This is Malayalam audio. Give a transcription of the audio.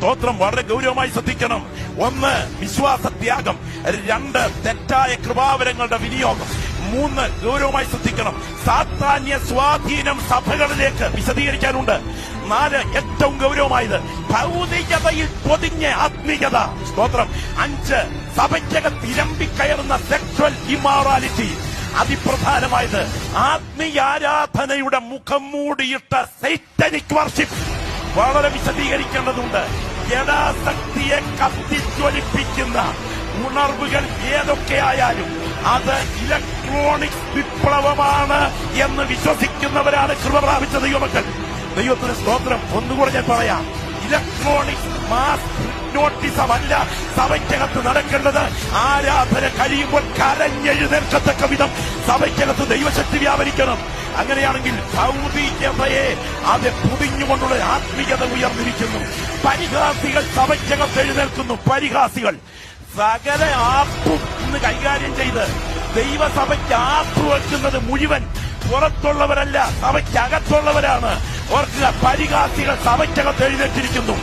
സ്തോത്രം വളരെ ഗൗരവമായി ശ്രദ്ധിക്കണം. ഒന്ന്, വിശ്വാസത്യാഗം. രണ്ട്, തെറ്റായ കൃപാവരങ്ങളുടെ വിനിയോഗം. മൂന്ന്, ഗൗരവമായി ശ്രദ്ധിക്കണം, സാത്താന്യ സ്വാധീനം സഭകളിലേക്ക് വിശദീകരിക്കാനുണ്ട്. നാല്, ഏറ്റവും ഗൗരവമായത് ഭൗതികതയിൽ പൊതിഞ്ഞ ആത്മീയത. സ്തോത്രം. അഞ്ച്, സഭയ്ക്കകത്ത് ഇരമ്പിക്കയറുന്ന സെക്ഷ്വൽ ഇമ്മോറാലിറ്റി. അതിപ്രധാനമായത് ആത്മീയ ആരാധനയുടെ മുഖം മൂടിയിട്ട സൈറ്റനിക് വർഷിപ്പ്. വളരെ വിശദീകരിക്കേണ്ടതുണ്ട്. ജഡാസക്തിയെ കത്തിജ്വലിപ്പിക്കുന്ന ഉണർവുകൾ ഏതൊക്കെയായാലും അത് ഇലക്ട്രോണിക്സ് വിപ്ലവമാണ് എന്ന് വിശ്വസിക്കുന്നവരാണ് കൃപ പ്രാപിച്ച ദൈവമക്കൾ. ദൈവത്തിന് സ്തോത്രം. ഒന്നുകൂടെ ഞാൻ പറയാം, ഇലക്ട്രോണിക്സ് മാസ് ഹിപ്നോട്ടിസമല്ല സഭയ്ക്കകത്ത് നടക്കേണ്ടത്. ആരാധന കഴിയുമ്പോൾ കരഞ്ഞെഴുന്നേൽക്കത്തക്ക വിധം സഭയ്ക്കകത്ത് ദൈവശക്തി വ്യാപരിക്കണം. അങ്ങനെയാണെങ്കിൽ ഭൗതികതയെ അത് പൊതിഞ്ഞുകൊണ്ടുള്ള ആത്മീയത ഉയർന്നിരിക്കുന്നു. പരിഹാസികൾ സഭയ്ക്കകത്ത് എഴുന്നേൽക്കുന്നു. പരിഹാസികൾ സകല ആപ്പും ഇന്ന് കൈകാര്യം ചെയ്ത് ദൈവസഭയ്ക്ക് ആപ്പ് വെക്കുന്നത് മുഴുവൻ പുറത്തുള്ളവരല്ല, സഭയ്ക്കകത്തുള്ളവരാണ്. ഓർക്കുക, പരിഹാസികൾ സഭയ്ക്കകത്ത് എഴുന്നേറ്റിരിക്കുന്നു.